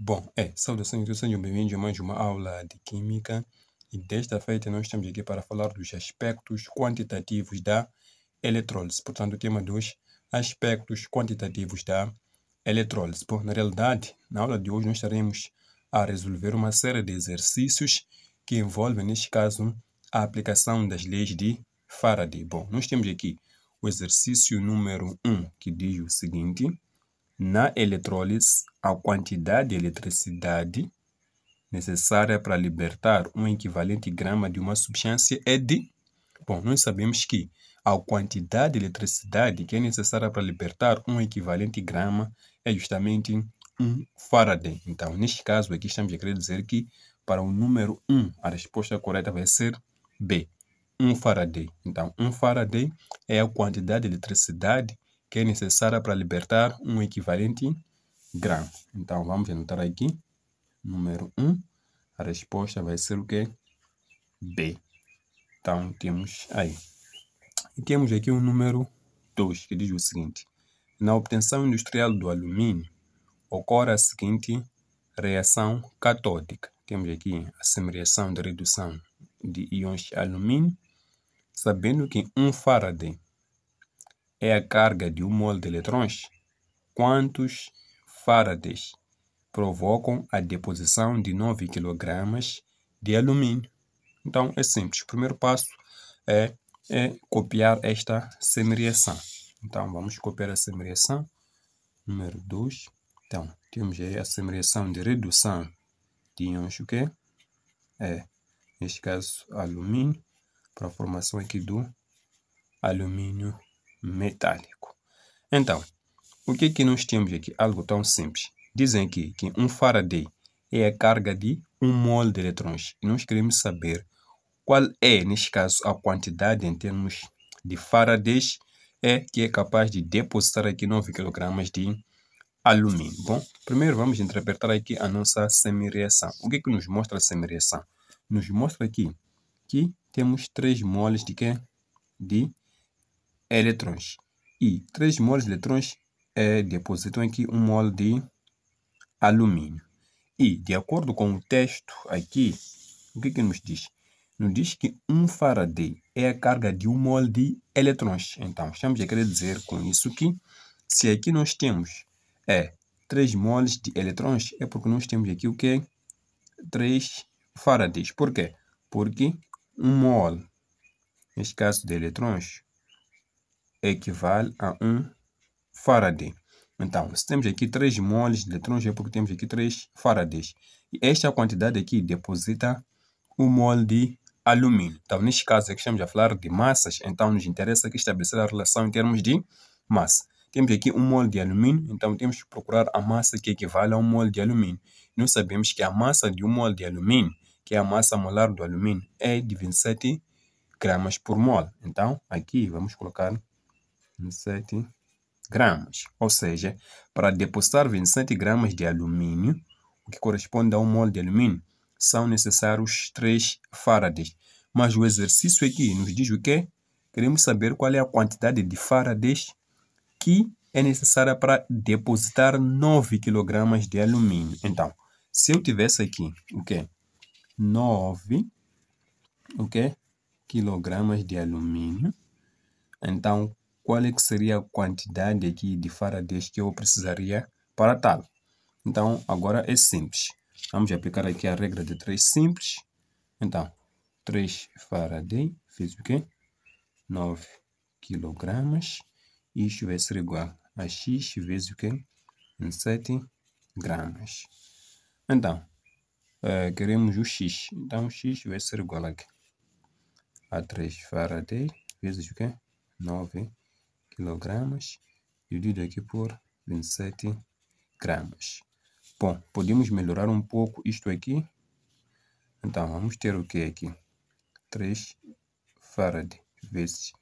Bom, saudações, sejam bem-vindos a mais uma aula de Química. E desta feita nós estamos aqui para falar dos aspectos quantitativos da eletrólise. Portanto, o tema dos aspectos quantitativos da eletrólise. Bom, na realidade, na aula de hoje nós estaremos a resolver uma série de exercícios que envolvem, neste caso, a aplicação das leis de Faraday. Bom, nós temos aqui o exercício número 1, que diz o seguinte: na eletrólise, a quantidade de eletricidade necessária para libertar um equivalente grama de uma substância é de... Bom, nós sabemos que a quantidade de eletricidade que é necessária para libertar um equivalente grama é justamente 1 Faraday. Então, neste caso aqui, estamos a querer dizer que para o número 1, a resposta correta vai ser B, 1 Faraday. Então, 1 Faraday é a quantidade de eletricidade que é necessária para libertar um equivalente grama. Então, vamos anotar aqui, número 1, a resposta vai ser o quê? B. Então, temos aí. E temos aqui o número 2, que diz o seguinte: na obtenção industrial do alumínio, ocorre a seguinte reação catódica. Temos aqui a semi-reação de redução de íons de alumínio, sabendo que 1 Faraday é a carga de 1 mol de eletrões. Quantos Faradays provocam a deposição de 9 kg de alumínio? Então, é simples. O primeiro passo é copiar esta semi-reação. Então, vamos copiar a semi-reação. Número 2. Então, temos aí a semi-reação de redução de íons, o quê? Neste caso, alumínio, para a formação aqui do alumínio metálico. Então, o que que nós temos aqui? Algo tão simples. Dizem aqui que 1 Faraday é a carga de 1 mol de eletrões. E nós queremos saber qual é, neste caso, a quantidade em termos de Faradays que é capaz de depositar aqui 9 kg de alumínio. Bom, primeiro vamos interpretar aqui a nossa semi-reação. O que que nos mostra a semi-reação? Nos mostra aqui que temos 3 moles de quê? De eletrões. E 3 moles de eletrões depositam aqui 1 mol de alumínio. E, de acordo com o texto aqui, o que que nos diz? Nos diz que 1 Faraday é a carga de 1 mol de eletrões. Então, estamos a querer dizer com isso que, se aqui nós temos 3 moles de eletrões, é porque nós temos aqui o quê? 3 Faradays. Por quê? Porque 1 mol, neste caso de eletrões, equivale a 1 Faraday. Então, se temos aqui 3 moles de eletrões, é porque temos aqui 3 Faradays. E esta quantidade aqui deposita 1 mol de alumínio. Então, neste caso aqui estamos a falar de massas, então nos interessa aqui estabelecer a relação em termos de massa. Temos aqui 1 mol de alumínio, então temos que procurar a massa que equivale a 1 mol de alumínio. Nós sabemos que a massa de 1 mol de alumínio, que é a massa molar do alumínio, é de 27 gramas por mol. Então, aqui vamos colocar 27 gramas. Ou seja, para depositar 27 gramas de alumínio, o que corresponde a 1 mol de alumínio, são necessários 3 Faradays. Mas o exercício aqui nos diz o quê? Queremos saber qual é a quantidade de Faradays que é necessária para depositar 9 kg de alumínio. Então, se eu tivesse aqui o quê? 9 kg de alumínio, então qual é que seria a quantidade aqui de Faradays que eu precisaria para tal? Então, agora é simples. Vamos aplicar aqui a regra de 3 simples. Então, 3 Faraday, fiz o quê? 9 kg. Isto vai ser igual a X vezes o quê? 27 gramas. Então, queremos o X. Então, X vai ser igual a 3 Faraday vezes o quê? 9 kg dividido aqui por 27 gramas. Bom, podemos melhorar um pouco isto aqui. Então, vamos ter o que aqui? 3 Faraday vezes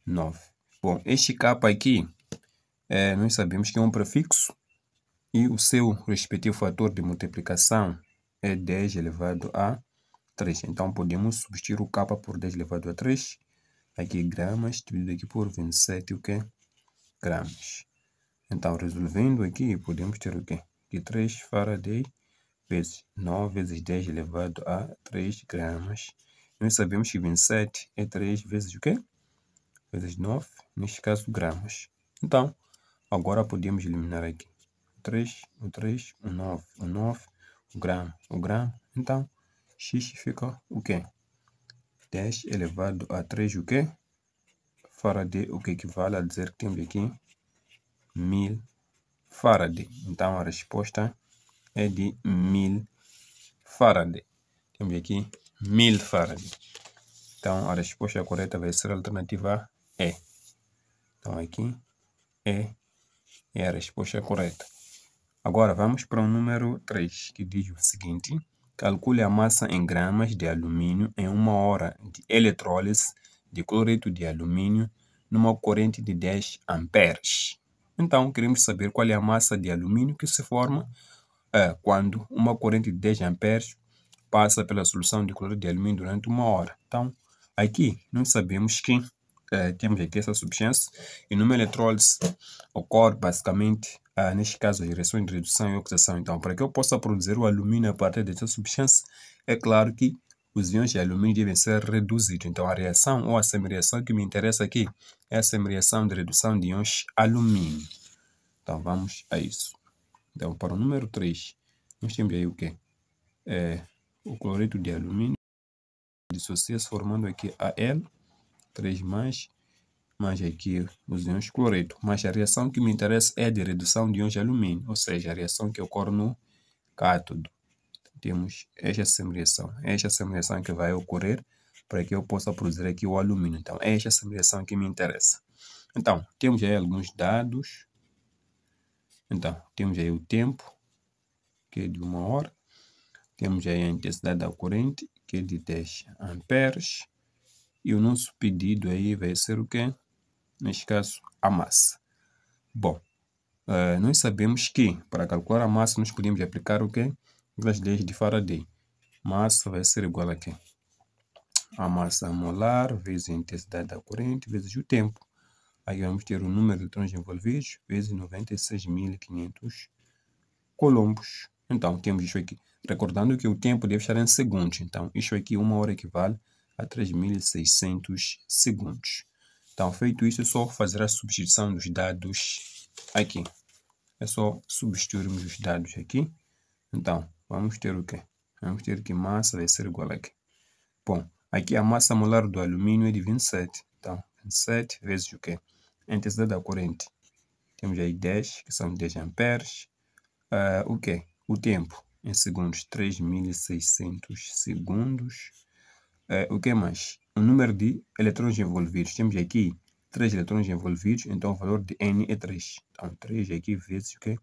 9. Bom, este K aqui, nós sabemos que é um prefixo e o seu respectivo fator de multiplicação é 10 elevado a 3. Então, podemos substituir o K por 10 elevado a 3. Aqui gramas, dividido aqui por 27, o quê? Gramas. Então, resolvendo aqui, podemos ter o quê? Aqui 3 Faraday vezes 9 vezes 10 elevado a 3 gramas. Nós sabemos que 27 é 3 vezes o quê? Vezes 9, neste caso gramas. Então, agora podemos eliminar aqui. O 3, o 9, o grama, o grama. Então, x fica o quê? 10 elevado a 3 o quê? Faraday, o que equivale a dizer que temos aqui 1000 Faraday. Então, a resposta é de 1000 Faraday. Temos aqui 1000 Faraday. Então, a resposta correta vai ser a alternativa E. Então, aqui E é a resposta correta. Agora, vamos para o número 3, que diz o seguinte. Calcule a massa em gramas de alumínio em 1 hora de eletrólise de cloreto de alumínio numa corrente de 10 amperes. Então, queremos saber qual é a massa de alumínio que se forma quando uma corrente de 10 amperes passa pela solução de cloreto de alumínio durante 1 hora. Então, aqui nós sabemos que temos aqui essa substância e numa eletrólise ocorre basicamente, neste caso, as reações de redução e oxidação. Então, para que eu possa produzir o alumínio a partir dessa substância, é claro que os íons de alumínio devem ser reduzidos. Então, a reação ou a semi-reação que me interessa aqui é a semi-reação de redução de íons alumínio. Então, vamos a isso. Então, para o número 3, nós temos aí o quê? O cloreto de alumínio dissocia-se formando aqui Al, 3 mais aqui os íons cloreto. Mas a reação que me interessa é de redução de íons de alumínio, ou seja, a reação que ocorre no cátodo. Temos esta semi-reação que vai ocorrer para que eu possa produzir aqui o alumínio. Então, é esta semi-reação que me interessa. Então, temos aí alguns dados. Então, temos aí o tempo, que é de 1 hora. Temos aí a intensidade da corrente, que é de 10 amperes. E o nosso pedido aí vai ser o quê? Neste caso, a massa. Bom, nós sabemos que para calcular a massa nós podemos aplicar o quê? As leis de Faraday. Massa vai ser igual a quê? A massa molar vezes a intensidade da corrente vezes o tempo. Aí vamos ter o número de eletrões envolvidos vezes 96.500 coulombos. Então, temos isso aqui. Recordando que o tempo deve estar em segundos. Então, isso aqui, 1 hora equivale a 3.600 segundos. Então, feito isso, é só fazer a substituição dos dados aqui. É só substituirmos os dados aqui. Então, vamos ter o quê? Vamos ter que massa vai ser igual a quê? Bom, aqui a massa molar do alumínio é de 27. Então, 27 vezes o quê? A intensidade da corrente. Temos aí 10, que são 10 amperes. O quê? O tempo em segundos, 3.600 segundos. O que mais? O número de eletrões envolvidos. Temos aqui 3 eletrões envolvidos, então o valor de N é 3. Então, 3 aqui vezes o quê?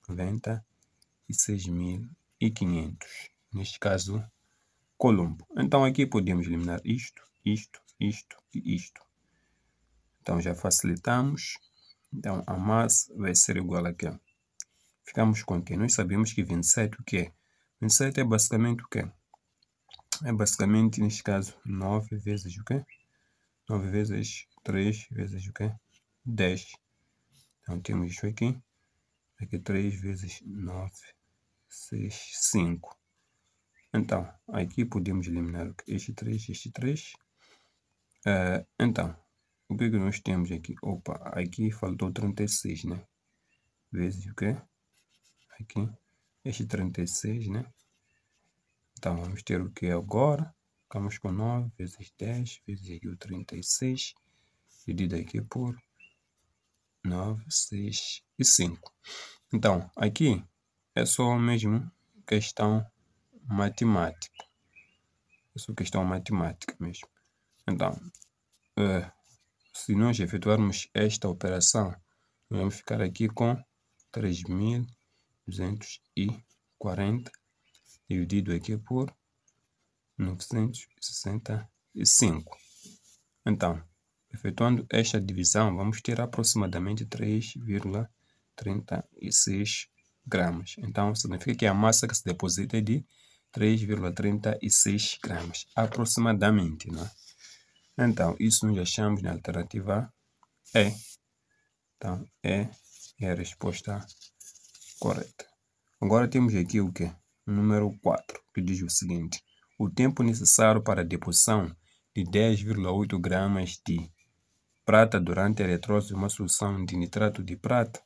96.500. Neste caso, coulombo. Então, aqui podemos eliminar isto, isto, isto e isto. Então, já facilitamos. Então, a massa vai ser igual a quê? Ficamos com o quê? Nós sabemos que 27 o que é? 27 é basicamente o quê? É basicamente, neste caso, 9 vezes o quê? 9 vezes 3 vezes o quê? 10. Então, temos isso aqui. Aqui 3 vezes 9, 6, 5. Então, aqui podemos eliminar este 3, este 3. Então, o que nós temos aqui? Opa, aqui faltou 36, né? Vezes o quê? Aqui, este 36, né? Então, vamos ter o que agora? Ficamos com 9 vezes 10 vezes aqui o 36, dividido aqui por 9, 6 e 5. Então, aqui é só mesmo questão matemática. É só questão matemática mesmo. Então, se nós efetuarmos esta operação, vamos ficar aqui com 3.240 dividido aqui por 965. Então, efetuando esta divisão, vamos ter aproximadamente 3,36 gramas. Então, significa que a massa que se deposita é de 3,36 gramas, aproximadamente, né? Então, isso nós achamos na alternativa E. Então, E é a resposta correta. Agora temos aqui o quê? número 4, que diz o seguinte: o tempo necessário para a deposição de 10,8 gramas de prata durante a eletrólise de uma solução de nitrato de prata,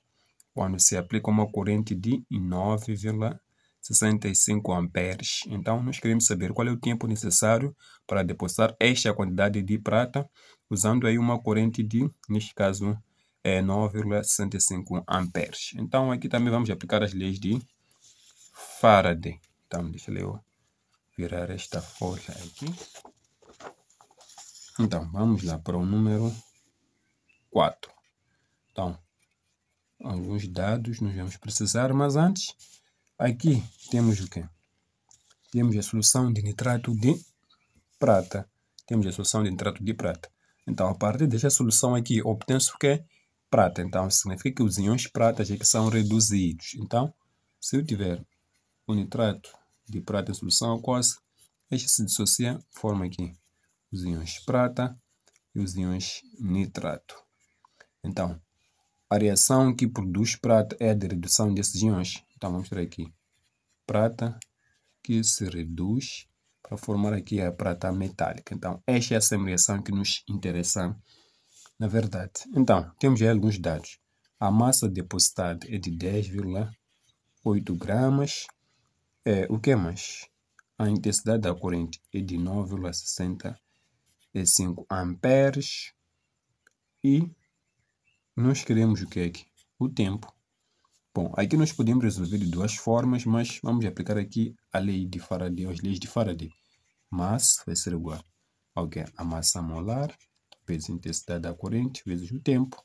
quando se aplica uma corrente de 9,65 amperes. Então, nós queremos saber qual é o tempo necessário para depositar esta quantidade de prata, usando aí uma corrente de, neste caso, 9,65 amperes. Então, aqui também vamos aplicar as leis de Faraday. Então, deixa eu virar esta folha aqui. Então, vamos lá para o número 4. Então, alguns dados nós vamos precisar, mas antes, aqui temos o quê? Temos a solução de nitrato de prata. Então, a partir desta solução aqui, obtém-se o quê? Prata. Então, significa que os íons pratas aqui são reduzidos. Então, se eu tiver o nitrato de prata em solução aquosa, este se dissocia, forma aqui os íons prata e os íons nitrato. Então, a reação que produz prata é a de redução desses íons. Então, vamos ter aqui prata que se reduz para formar aqui a prata metálica. Então, esta é a reação que nos interessa, na verdade. Então, temos já alguns dados. A massa depositada é de 10,8 gramas. O que mais? A intensidade da corrente é de 9,65 amperes. E nós queremos o que aqui? O tempo. Bom, aqui nós podemos resolver de duas formas, mas vamos aplicar aqui a lei de Faraday, as leis de Faraday. Massa vai ser igual ao que? A massa molar vezes a intensidade da corrente vezes o tempo.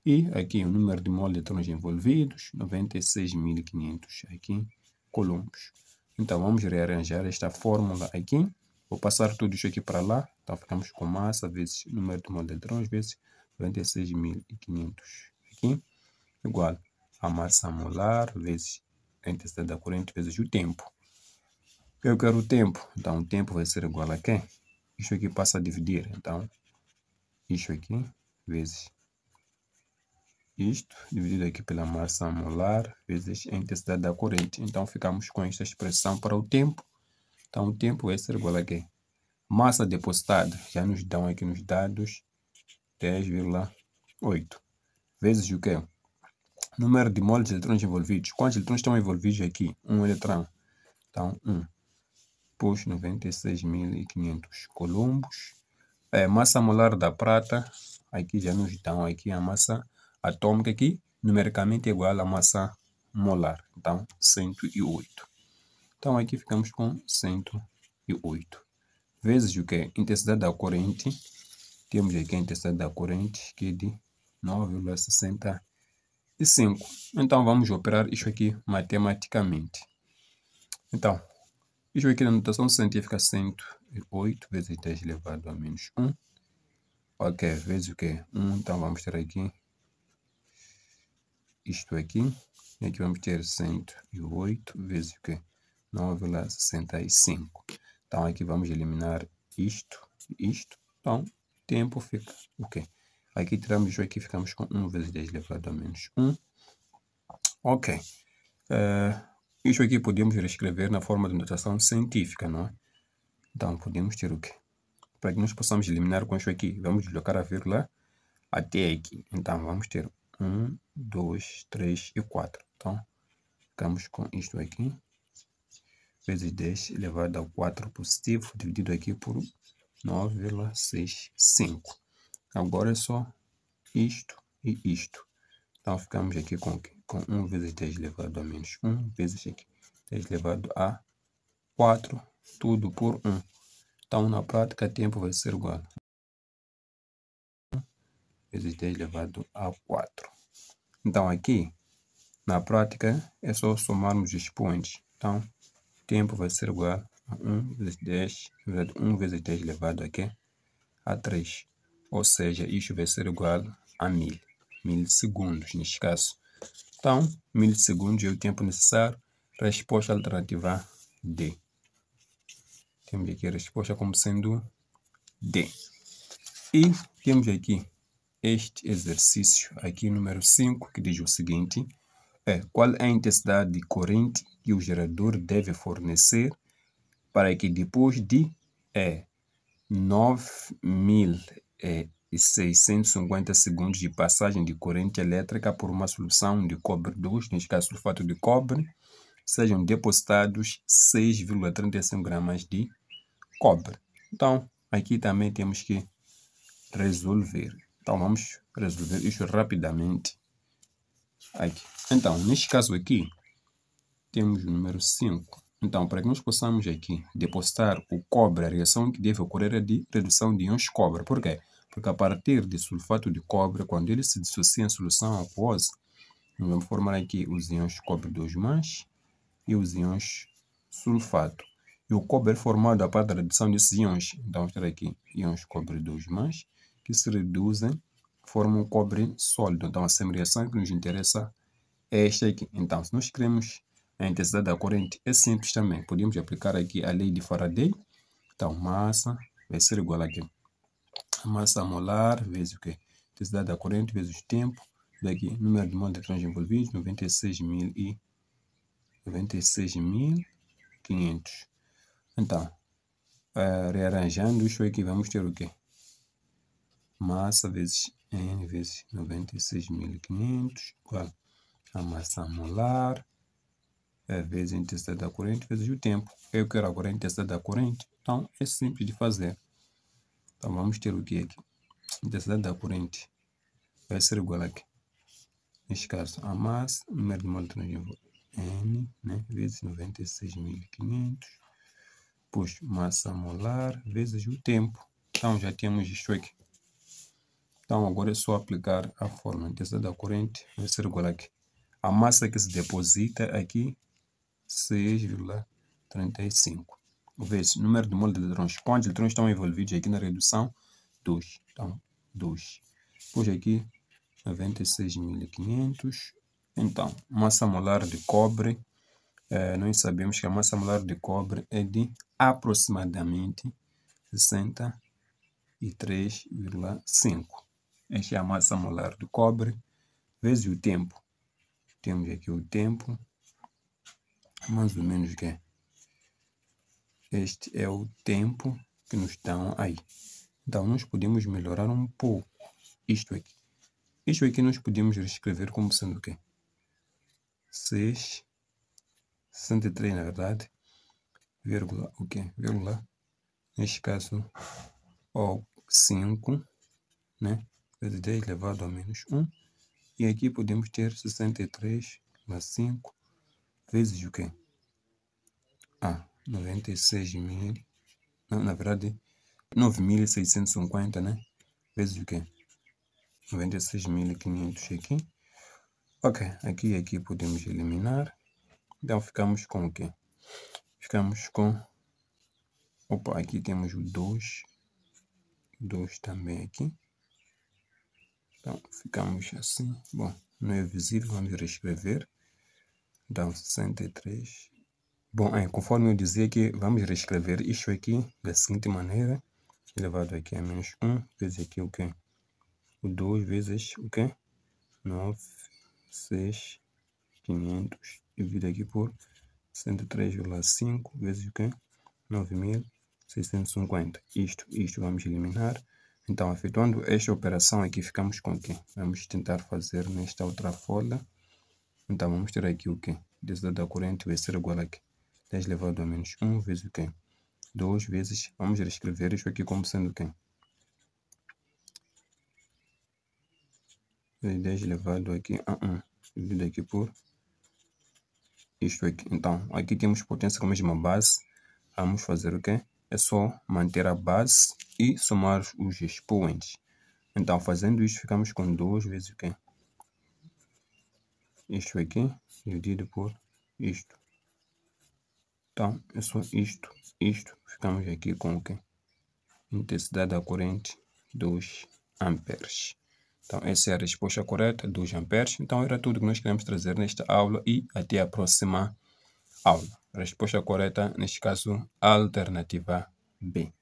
E aqui o número de moles de elétrons envolvidos, 96.500 aqui, coulombs. Então, vamos rearranjar esta fórmula aqui. Vou passar tudo isso aqui para lá. Então, ficamos com massa vezes número de moles de elétrons vezes 96.500 aqui, igual a massa molar vezes a intensidade da corrente vezes o tempo. Eu quero o tempo. Então, o tempo vai ser igual a quê? Isso aqui passa a dividir. Então, isso aqui vezes isto, dividido aqui pela massa molar, vezes a intensidade da corrente. Então, ficamos com esta expressão para o tempo. Então, o tempo vai ser igual a quê? Massa depositada, já nos dão aqui nos dados, 10,8. Vezes o quê? Número de moles de eletrões envolvidos. Quantos eletrões estão envolvidos aqui? Um eletrão. Então, 1. Pus 96.500 coulombos. Massa molar da prata. Aqui já nos dão aqui a massa atômica aqui, numericamente é igual à massa molar. Então, 108. Então, aqui ficamos com 108. Vezes o que? Intensidade da corrente. Temos aqui a intensidade da corrente, que é de 9,65. Então, vamos operar isso aqui matematicamente. Então, isso aqui na notação científica 108 vezes 10 elevado a menos 1. Ok, vezes o que? 1. Então, vamos ter aqui isto aqui. E aqui vamos ter 108 vezes o que? 9,65. Então, aqui vamos eliminar isto e isto. Então, tempo fica o quê? Aqui tiramos isso aqui, ficamos com 1 vezes 10 elevado a menos 1. Ok. Isso aqui podemos reescrever na forma de notação científica, não é? Então, podemos ter o quê? Para que nós possamos eliminar com isso aqui, vamos deslocar a vírgula até aqui. Então, vamos ter 1, 2, 3 e 4. Então, ficamos com isto aqui, vezes 10 elevado a 4 positivo, dividido aqui por 9,65. Agora é só isto e isto. Então, ficamos aqui com o quê? Com 1 vezes 10 elevado a menos 1, vezes aqui 10 elevado a 4, tudo por 1. Então, na prática, tempo vai ser igual a 1 vezes 10 elevado a 4. Então, aqui, na prática, é só somarmos os expoentes. Então, tempo vai ser igual a 1 vezes 10, 1 vezes 10 elevado aqui a 3. Ou seja, isto vai ser igual a 1000 milissegundos, neste caso. Então, milissegundos é o tempo necessário. Resposta alternativa D. Temos aqui a resposta como sendo D. E temos aqui este exercício, aqui número 5, que diz o seguinte: qual é a intensidade de corrente que o gerador deve fornecer para que depois de 9.650 segundos de passagem de corrente elétrica por uma solução de cobre 2, neste caso sulfato de cobre, sejam depositados 6,35 gramas de cobre. Então, aqui também temos que resolver. Então, vamos resolver isso rapidamente. Aqui. Então, neste caso aqui, temos o número 5. Então, para que nós possamos aqui depositar o cobre, a reação que deve ocorrer é de redução de íons cobre. Por quê? Porque a partir de sulfato de cobre, quando ele se dissocia em solução aquosa, nós vamos formar aqui os íons cobre 2+, e os íons sulfato. E o cobre é formado a partir da redução desses íons. Então, vamos ter aqui íons cobre 2+, que se reduzem, formam cobre sólido. Então, a reação que nos interessa é esta aqui. Então, se nós queremos a intensidade da corrente, é simples também. Podemos aplicar aqui a lei de Faraday. Então, massa vai ser igual aqui a massa molar vezes o quê? Intensidade da corrente vezes tempo. Daqui, número de mols de elétrons envolvidos, 96.500. Então, rearranjando isso aqui, vamos ter o quê? Massa vezes N vezes 96.500 igual a massa molar vezes a intensidade da corrente vezes o tempo. Eu quero agora a intensidade da corrente, então é simples de fazer. Então vamos ter o que aqui? A intensidade da corrente vai ser igual aqui. Neste caso, a massa, número de mols de N, né, vezes 96.500, pois massa molar vezes o tempo. Então já temos isto aqui. Então agora é só aplicar a fórmula. A intensidade da corrente vai ser igual aqui. A massa que se deposita aqui, 6,35. Vezes o número de mols de eletrões. Quantos eletrões estão envolvidos aqui na redução? 2. Então, 2. Depois aqui, 96.500. Então, massa molar de cobre. Nós sabemos que a massa molar de cobre é de aproximadamente 63,5. Esta é a massa molar de cobre vezes o tempo. Temos aqui o tempo, mais ou menos que este é o tempo que nos dão aí. Então, nós podemos melhorar um pouco isto aqui. Isto aqui nós podemos reescrever como sendo o quê? 63, na verdade, vírgula, o quê? Vírgula, neste caso, 5, né? Vezes 10 elevado a menos 1. E aqui podemos ter 63,5 vezes o quê? 96.000, na verdade, 9.650, né? Vezes o quê? 96.500 aqui. Ok, aqui podemos eliminar. Então, ficamos com o quê? Ficamos com... Opa, aqui temos o 2. 2 também aqui. Então, ficamos assim. Bom, não é visível, vamos reescrever. Então, 63. Bom, conforme eu dizia que vamos reescrever isto aqui da seguinte maneira. Elevado aqui a menos 1, vezes aqui o quê? O 2 vezes o quê? 9.600 dividido aqui por 103,5 vezes o quê? 9.650. Isto vamos eliminar. Então, efetuando esta operação aqui, ficamos com o quê? Vamos tentar fazer nesta outra folha. Então, vamos ter aqui o quê? Densidade da corrente vai ser igual a 10 elevado a menos 1 vezes o quê? 2 vezes, vamos reescrever isso aqui como sendo o quê? 10 elevado aqui a 1, dividido aqui por isto aqui. Então, aqui temos potência com a mesma base. Vamos fazer o quê? É só manter a base e somar os expoentes. Então, fazendo isto, ficamos com 2 vezes o quê? Isto aqui, dividido por isto. Então, é só isto. Ficamos aqui com o quê? Intensidade da corrente, 2 amperes. Então, essa é a resposta correta, 2 amperes. Então, era tudo que nós queremos trazer nesta aula e até a próxima aula. A resposta correta, neste caso, a alternativa B.